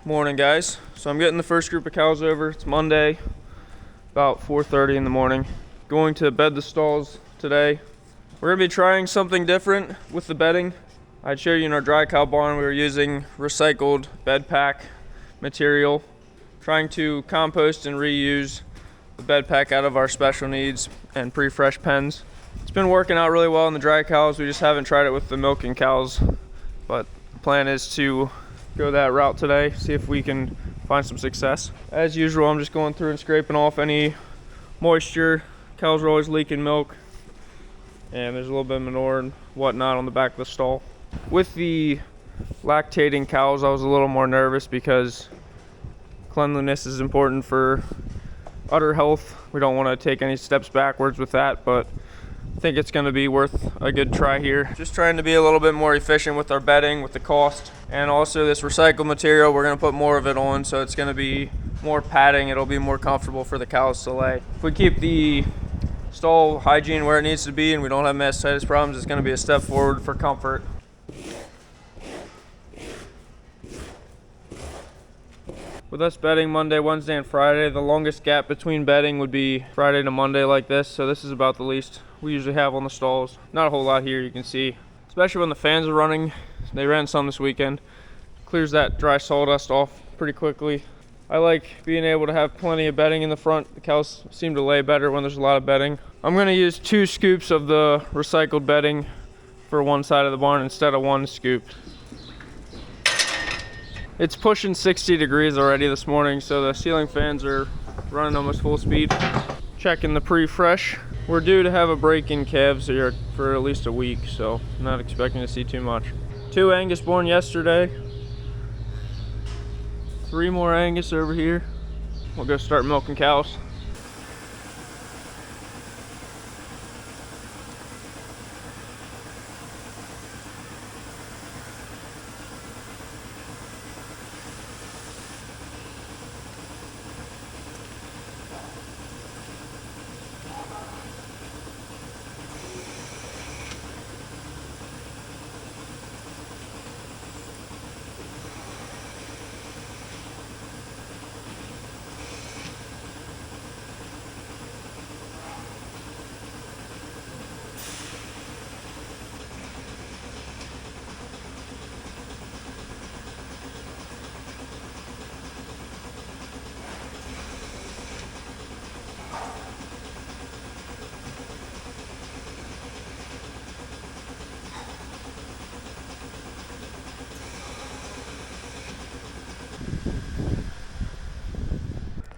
Morning, guys. So I'm getting the first group of cows over. It's Monday, about 4:30 in the morning. Going to bed the stalls today. We're gonna be trying something different with the bedding. I'd showed you in our dry cow barn we were using recycled bed pack material, trying to compost and reuse the bed pack out of our special needs and pre-fresh pens. It's been working out really well in the dry cows. We just haven't tried it with the milking cows, but the plan is to go that route today, see if we can find some success. As usual, I'm just going through and scraping off any moisture. Cows are always leaking milk, and there's a little bit of manure and whatnot on the back of the stall. With the lactating cows, I was a little more nervous because cleanliness is important for udder health. We don't want to take any steps backwards with that, but I think it's going to be worth a good try here. Just trying to be a little bit more efficient with our bedding, with the cost, and also this recycled material, we're going to put more of it on, so it's going to be more padding. It'll be more comfortable for the cows to lay. If we keep the stall hygiene where it needs to be and we don't have mastitis problems, it's going to be a step forward for comfort. With us bedding Monday, Wednesday, and Friday, the longest gap between bedding would be Friday to Monday like this, so this is about the least we usually have on the stalls. Not a whole lot here, you can see, especially when the fans are running. They ran some this weekend. Clears that dry sawdust off pretty quickly. I like being able to have plenty of bedding in the front. The cows seem to lay better when there's a lot of bedding. I'm going to use 2 scoops of the recycled bedding for one side of the barn instead of 1 scoop. It's pushing 60 degrees already this morning, so the ceiling fans are running almost full speed. Checking the pre-fresh. We're due to have a break in calves here for at least a week, so I'm not expecting to see too much. 2 Angus born yesterday. 3 more Angus over here. We'll go start milking cows.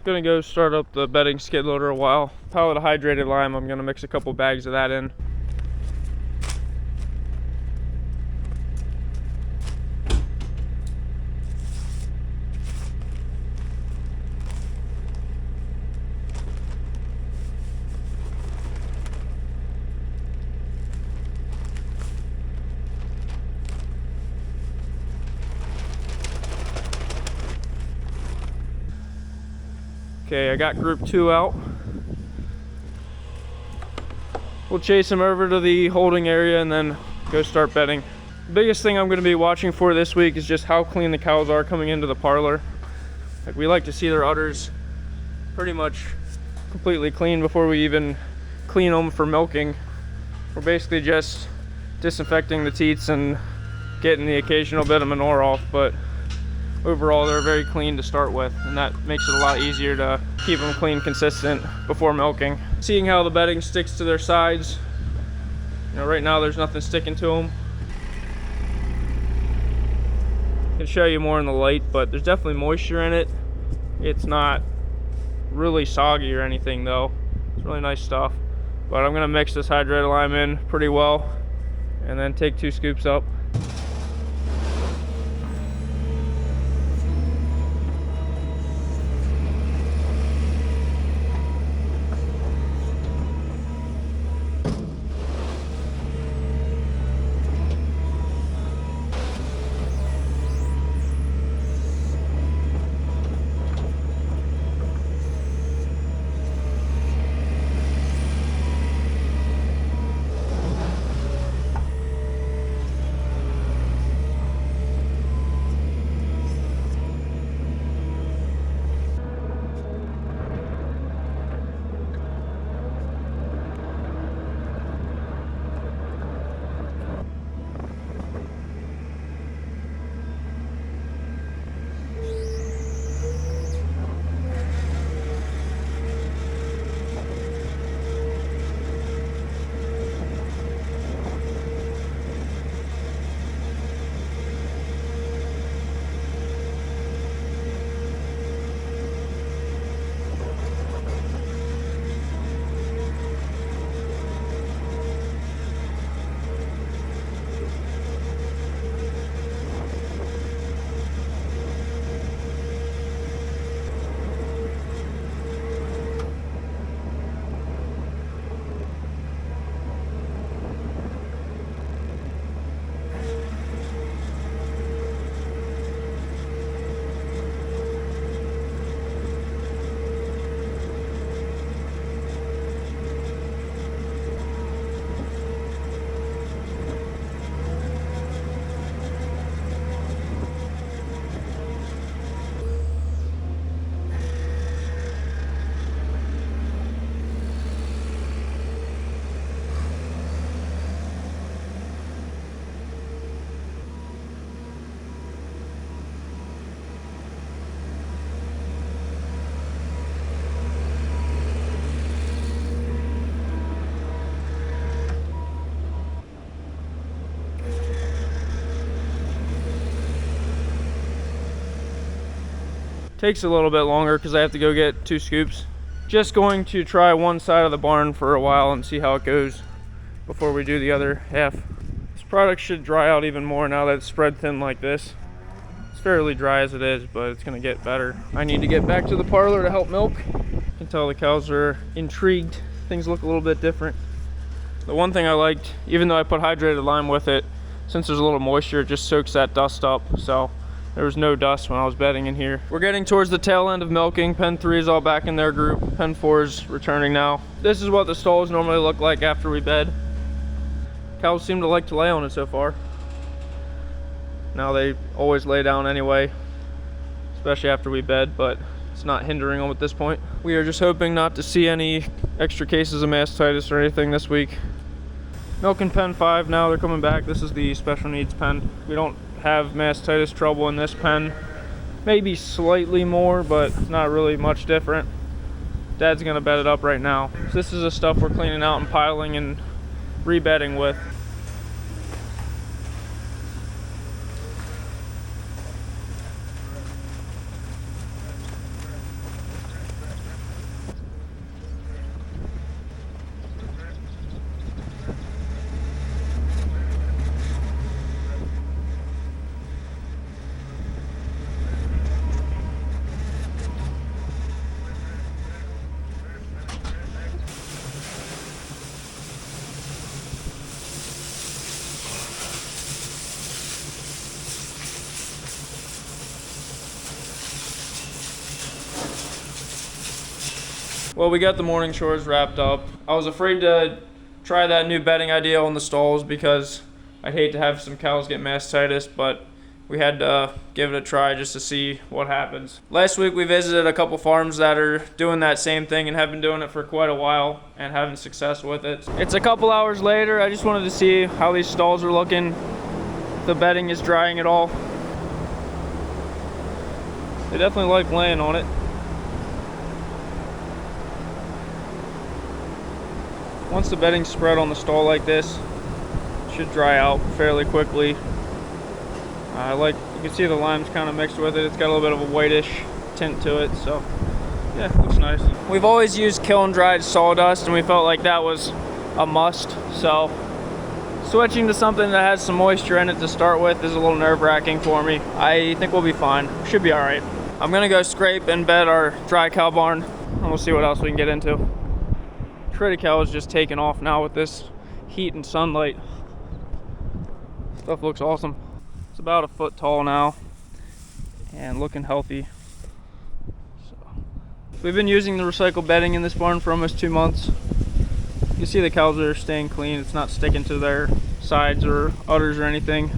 Gonna go start up the bedding skid loader a while. Pallet of hydrated lime, I'm gonna mix a couple bags of that in. Okay, I got group 2 out. We'll chase them over to the holding area and then go start bedding. The biggest thing I'm going to be watching for this week is just how clean the cows are coming into the parlor. Like, we like to see their udders pretty much completely clean before we even clean them for milking. We're basically just disinfecting the teats and getting the occasional bit of manure off, but overall they're very clean to start with, and that makes it a lot easier to keep them clean, consistent before milking. Seeing how the bedding sticks to their sides. You know, right now there's nothing sticking to them. I can show you more in the light, but there's definitely moisture in it. It's not really soggy or anything though. It's really nice stuff. But I'm gonna mix this hydrated lime in pretty well and then take 2 scoops up. Takes a little bit longer because I have to go get 2 scoops. Just going to try one side of the barn for a while and see how it goes before we do the other half. This product should dry out even more now that it's spread thin like this. It's fairly dry as it is, but it's gonna get better. I need to get back to the parlor to help milk. You can tell the cows are intrigued. Things look a little bit different. The one thing I liked, even though I put hydrated lime with it, since there's a little moisture, it just soaks that dust up. So there was no dust when I was bedding in here. We're getting towards the tail end of milking. Pen 3 is all back in their group. Pen 4 is returning now. This is what the stalls normally look like after we bed. Cows seem to like to lay on it so far. Now they always lay down anyway, especially after we bed, but it's not hindering them at this point. We are just hoping not to see any extra cases of mastitis or anything this week. Milking pen 5 now, they're coming back. This is the special needs pen. We don't have mastitis trouble in this pen. Maybe slightly more, but not really much different. Dad's gonna bed it up right now. So this is the stuff we're cleaning out and piling and rebedding with. Well, we got the morning chores wrapped up. I was afraid to try that new bedding idea on the stalls because I'd hate to have some cows get mastitis, but we had to give it a try just to see what happens. Last week we visited a couple farms that are doing that same thing and have been doing it for quite a while and having success with it. It's a couple hours later. I just wanted to see how these stalls are looking. If the bedding is drying at all. They definitely like laying on it. Once the bedding's spread on the stall like this, it should dry out fairly quickly. You can see the lime's kind of mixed with it. It's got a little bit of a whitish tint to it, so yeah, it looks nice. We've always used kiln dried sawdust and we felt like that was a must, so switching to something that has some moisture in it to start with is a little nerve-wracking for me. I think we'll be fine. Should be all right. I'm gonna go scrape and bed our dry cow barn and we'll see what else we can get into. Pretty cow is just taking off now with this heat and sunlight. Stuff looks awesome. It's about a foot tall now and looking healthy. So, we've been using the recycled bedding in this barn for almost 2 months. You see the cows are staying clean. It's not sticking to their sides or udders or anything.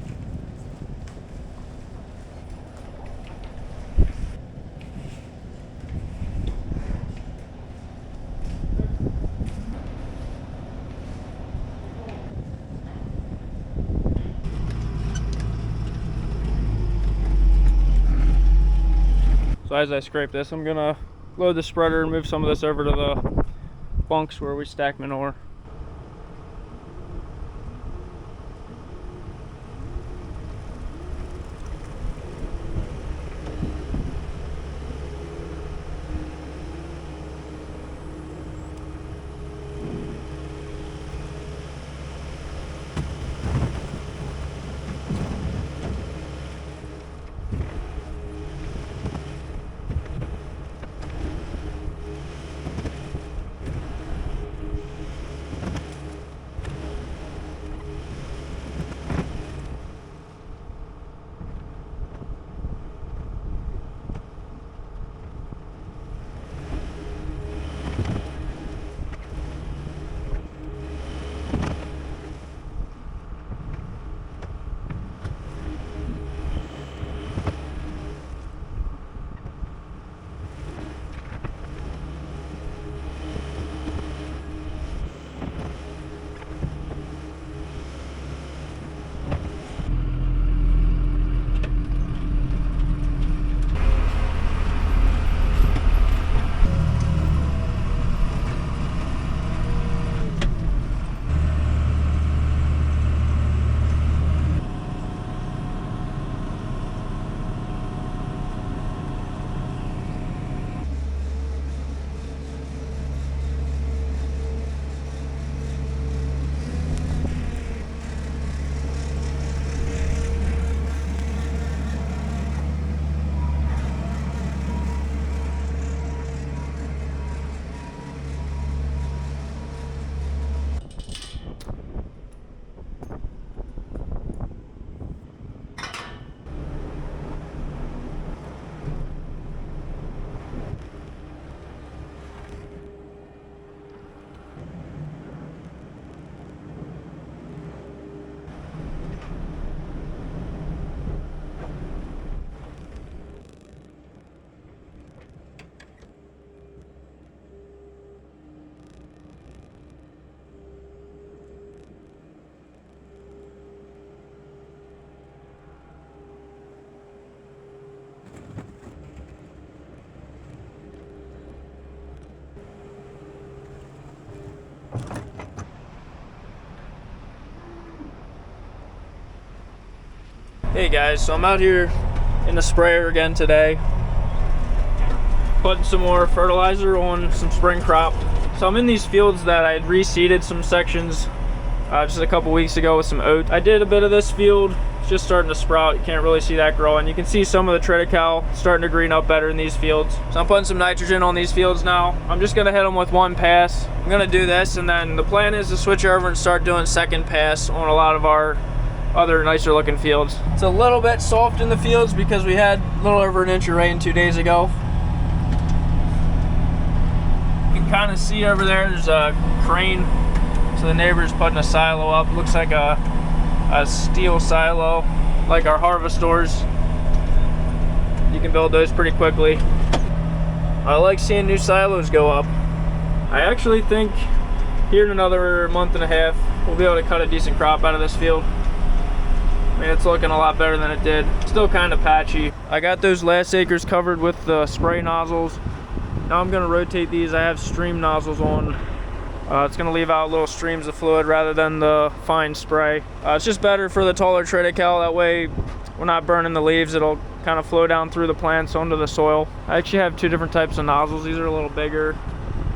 So as I scrape this, I'm gonna load the spreader and move some of this over to the bunks where we stack manure. Hey guys, so I'm out here in the sprayer again today, putting some more fertilizer on some spring crop. So I'm in these fields that I had reseeded some sections just a couple weeks ago with some oat. I did a bit of this field, it's just starting to sprout. You can't really see that growing. You can see some of the triticale starting to green up better in these fields. So I'm putting some nitrogen on these fields now. I'm just gonna hit them with one pass. I'm gonna do this, and then the plan is to switch over and start doing second pass on a lot of our other nicer looking fields. It's a little bit soft in the fields because we had a little over an inch of rain 2 days ago. You can kind of see over there's a crane. So the neighbor's putting a silo up. Looks like a steel silo, like our harvestors. You can build those pretty quickly. I like seeing new silos go up. I actually think here in another month and a half, we'll be able to cut a decent crop out of this field. I mean, it's looking a lot better than it did. Still kind of patchy. I got those last acres covered with the spray nozzles. Now I'm gonna rotate these. I have stream nozzles on. It's gonna leave out little streams of fluid rather than the fine spray. It's just better for the taller triticale. That way we're not burning the leaves. It'll kind of flow down through the plants onto the soil. I actually have two different types of nozzles. These are a little bigger.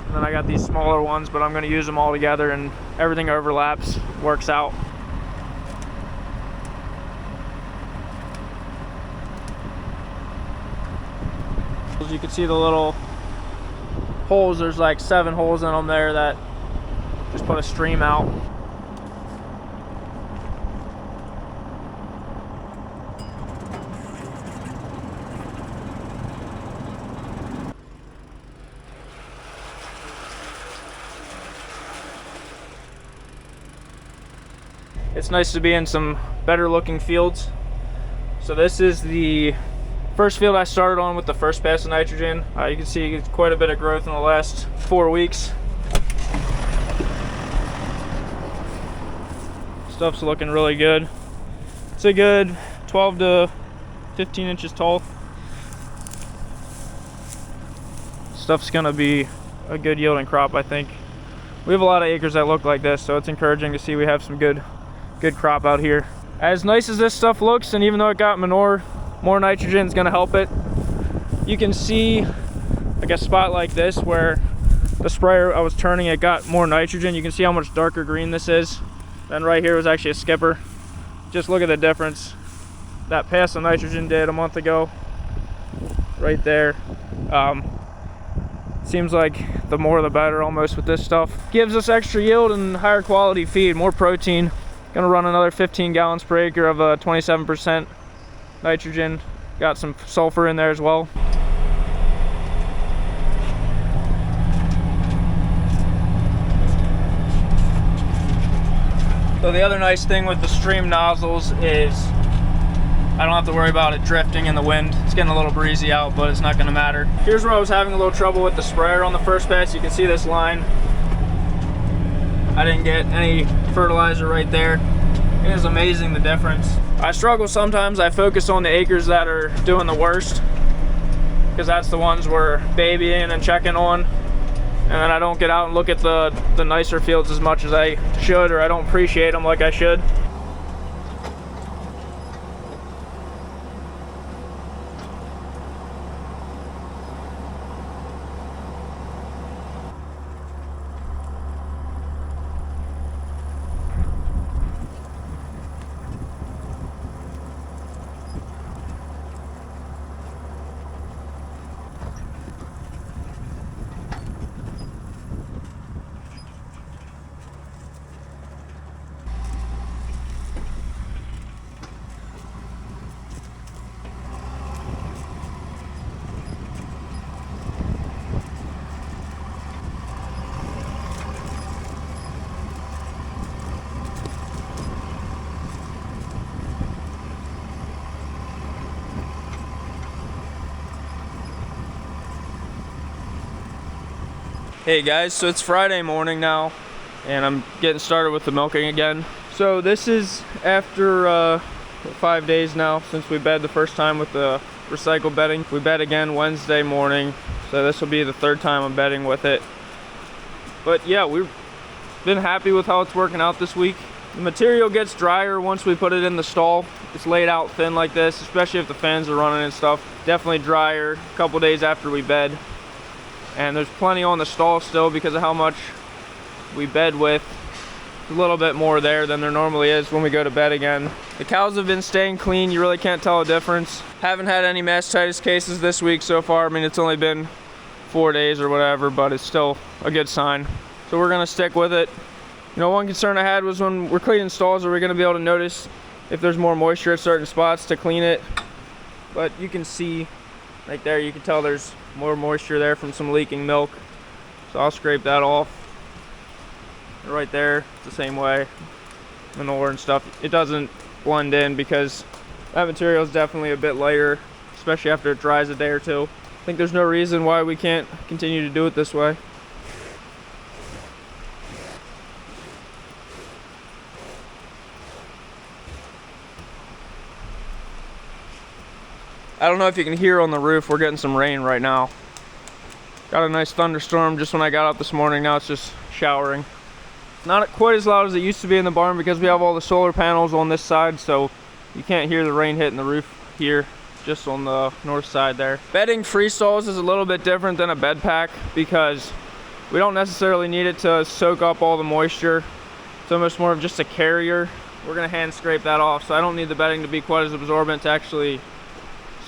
And then I got these smaller ones, but I'm gonna use them all together and everything overlaps, works out. As you can see the little holes, there's like 7 holes in them there that just put a stream out. It's nice to be in some better looking fields. So this is the first field I started on with the first pass of nitrogen. You can see quite a bit of growth in the last 4 weeks. Stuff's looking really good. It's a good 12 to 15 inches tall. Stuff's gonna be a good yielding crop, I think. We have a lot of acres that look like this, so it's encouraging to see we have some good crop out here. As nice as this stuff looks, and even though it got manure, more nitrogen is going to help it. You can see like a spot like this where the sprayer I was turning, it got more nitrogen. You can see how much darker green this is. Then right here was actually a skipper. Just look at the difference that pass of nitrogen did a month ago. Right there. Seems like the more the better almost with this stuff. Gives us extra yield and higher quality feed, more protein. Gonna run another 15 gallons per acre of 27% nitrogen. Got some sulfur in there as well. So the other nice thing with the stream nozzles is I don't have to worry about it drifting in the wind. It's getting a little breezy out, but it's not gonna matter. Here's where I was having a little trouble with the sprayer on the first pass. You can see this line. I didn't get any fertilizer right there. It is amazing the difference. I struggle sometimes. I focus on the acres that are doing the worst because that's the ones we're babying and checking on. And then I don't get out and look at the nicer fields as much as I should, or I don't appreciate them like I should. Hey guys, so it's Friday morning now, and I'm getting started with the milking again. So this is after 5 days now since we bed the first time with the recycle bedding. We bed again Wednesday morning, so this will be the third time I'm bedding with it. But yeah, we've been happy with how it's working out this week. The material gets drier once we put it in the stall. It's laid out thin like this, especially if the fans are running and stuff. Definitely drier a couple days after we bed. And there's plenty on the stall still because of how much we bed with. A little bit more there than there normally is when we go to bed again. The cows have been staying clean. You really can't tell a difference. Haven't had any mastitis cases this week so far. I mean, it's only been 4 days or whatever, but it's still a good sign. So we're gonna stick with it. You know, one concern I had was when we're cleaning stalls, are we gonna be able to notice if there's more moisture at certain spots to clean it? But you can see right there, you can tell there's more moisture there from some leaking milk. So I'll scrape that off. Right there, it's the same way. Manure and stuff, it doesn't blend in because that material is definitely a bit lighter, especially after it dries a day or two. I think there's no reason why we can't continue to do it this way. I don't know if you can hear on the roof, we're getting some rain right now. Got a nice thunderstorm just when I got up this morning. Now it's just showering. Not quite as loud as it used to be in the barn because we have all the solar panels on this side, so you can't hear the rain hitting the roof here, just on the north side there. Bedding free stalls is a little bit different than a bed pack because we don't necessarily need it to soak up all the moisture. It's almost more of just a carrier. We're gonna hand scrape that off, so I don't need the bedding to be quite as absorbent to actually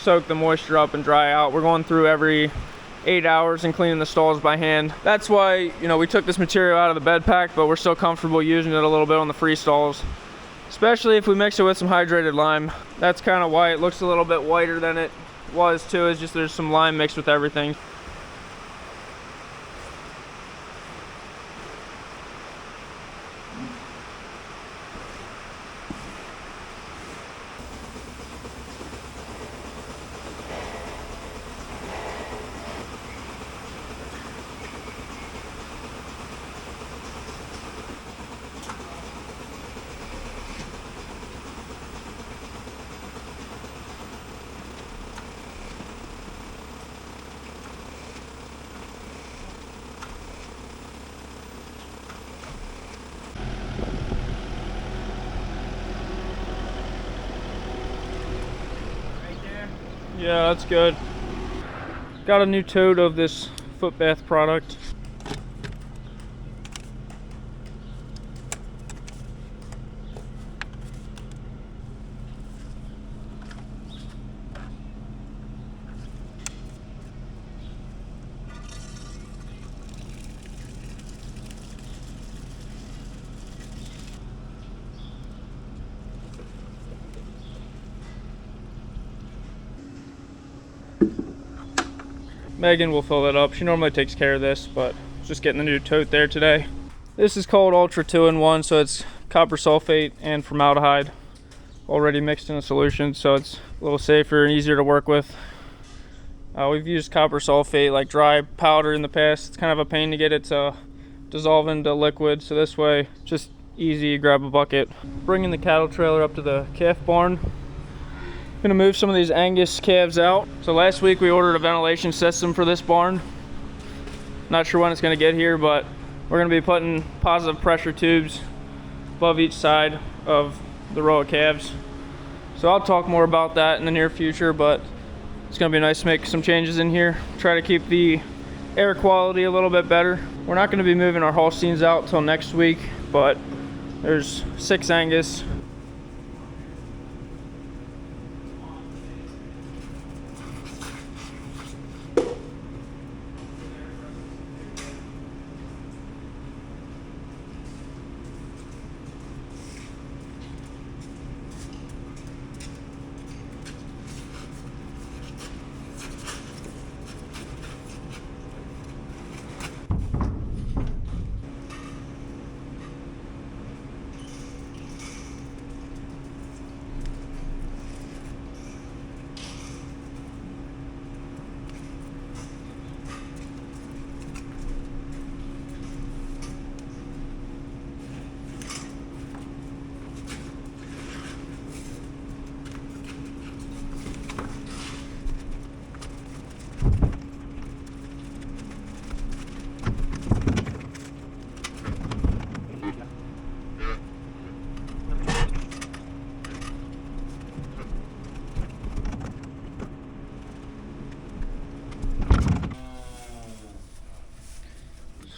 soak the moisture up and dry out. We're going through every 8 hours and cleaning the stalls by hand. That's why, you know, we took this material out of the bed pack, but we're still comfortable using it a little bit on the free stalls, especially if we mix it with some hydrated lime. That's kind of why it looks a little bit whiter than it was too, is just there's some lime mixed with everything. Yeah, that's good. Got a new tote of this foot bath product. Megan will fill that up. She normally takes care of this, but just getting the new tote there today. This is called Ultra 2-in-1, so it's copper sulfate and formaldehyde already mixed in a solution, so it's a little safer and easier to work with. We've used copper sulfate like dry powder in the past. It's kind of a pain to get it to dissolve into liquid, so this way, just easy, you grab a bucket. Bringing the cattle trailer up to the calf barn. Gonna move some of these Angus calves out. So last week we ordered a ventilation system for this barn. Not sure when it's gonna get here, but we're gonna be putting positive pressure tubes above each side of the row of calves. So I'll talk more about that in the near future, but it's gonna be nice to make some changes in here. Try to keep the air quality a little bit better. We're not gonna be moving our Holsteins out till next week, but there's 6 Angus.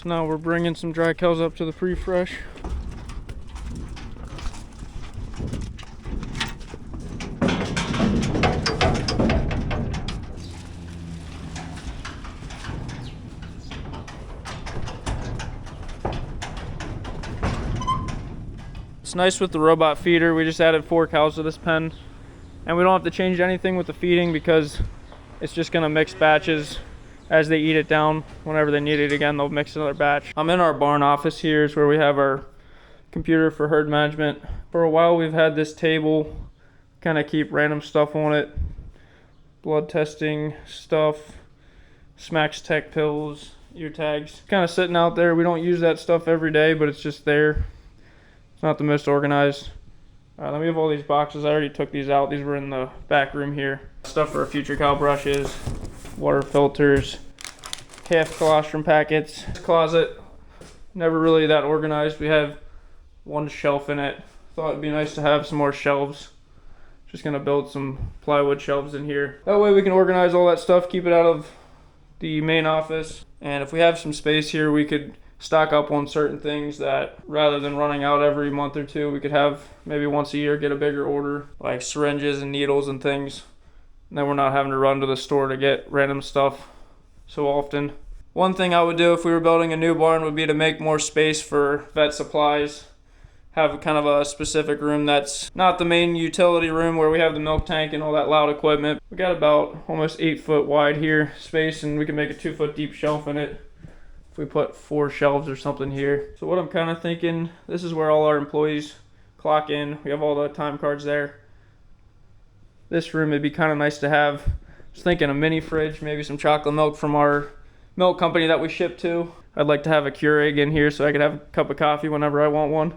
So now we're bringing some dry cows up to the pre-fresh. It's nice with the robot feeder. We just added 4 cows to this pen, and we don't have to change anything with the feeding because it's just gonna mix batches as they eat it down. Whenever they need it again, they'll mix another batch. I'm in our barn office here. Is where we have our computer for herd management. For a while we've had this table, kind of keep random stuff on it. Blood testing stuff, Smacks Tech pills, ear tags. Kind of sitting out there. We don't use that stuff every day, but it's just there. It's not the most organized. Then we have all these boxes. I already took these out. These were in the back room here. Stuff for future cow brushes, water filters, calf colostrum packets. This closet, never really that organized. We have 1 shelf in it. Thought it'd be nice to have some more shelves. Just gonna build some plywood shelves in here. That way we can organize all that stuff, keep it out of the main office. And if we have some space here, we could stock up on certain things that rather than running out every month or 2, we could have maybe once a year get a bigger order, like syringes and needles and things. And then we're not having to run to the store to get random stuff so often. One thing I would do if we were building a new barn would be to make more space for vet supplies. Have kind of a specific room that's not the main utility room where we have the milk tank and all that loud equipment. We got about almost 8 foot wide here space, and we can make a 2 foot deep shelf in it. We put 4 shelves or something here. So what I'm kind of thinking, this is where all our employees clock in. We have all the time cards there. This room, it'd be kind of nice to have, just thinking a mini fridge, maybe some chocolate milk from our milk company that we ship to. I'd like to have a Keurig in here so I could have a cup of coffee whenever I want one.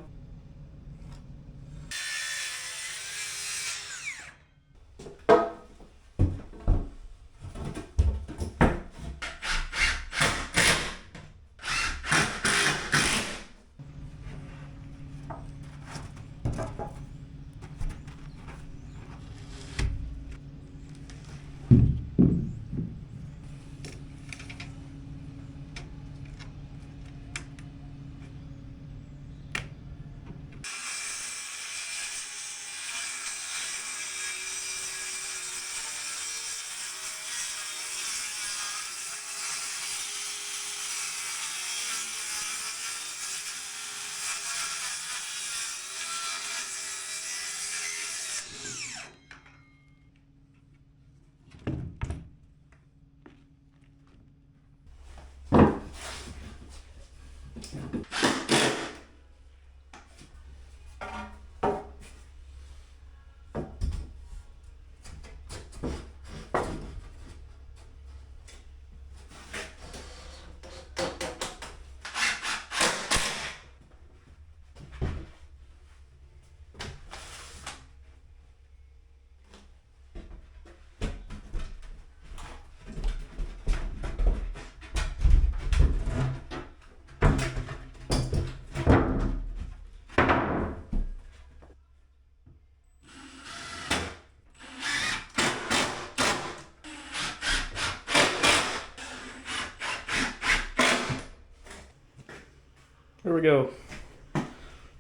There we go.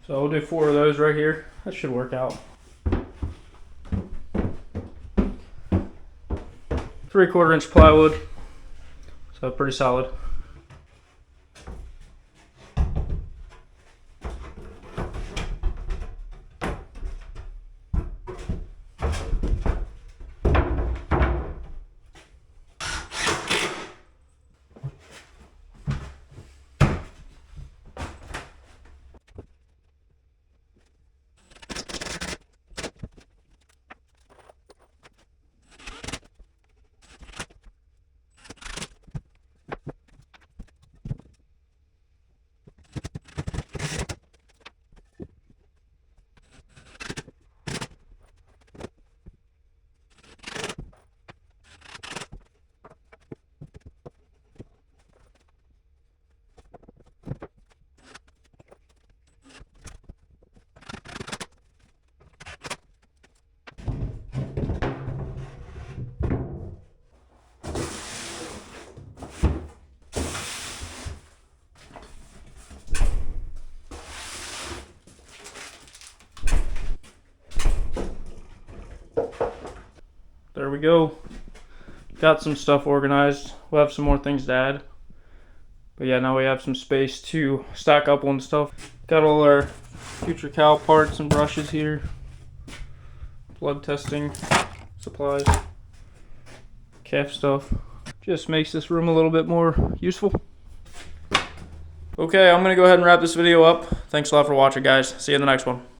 So we'll do 4 of those right here. That should work out. 3/4 inch plywood. So pretty solid. we go. Got some stuff organized. We'll have some more things to add. But yeah, now we have some space to stack up on stuff. Got all our future cow parts and brushes here. Blood testing supplies. Calf stuff. Just makes this room a little bit more useful. Okay, I'm gonna go ahead and wrap this video up. Thanks a lot for watching, guys. See you in the next one.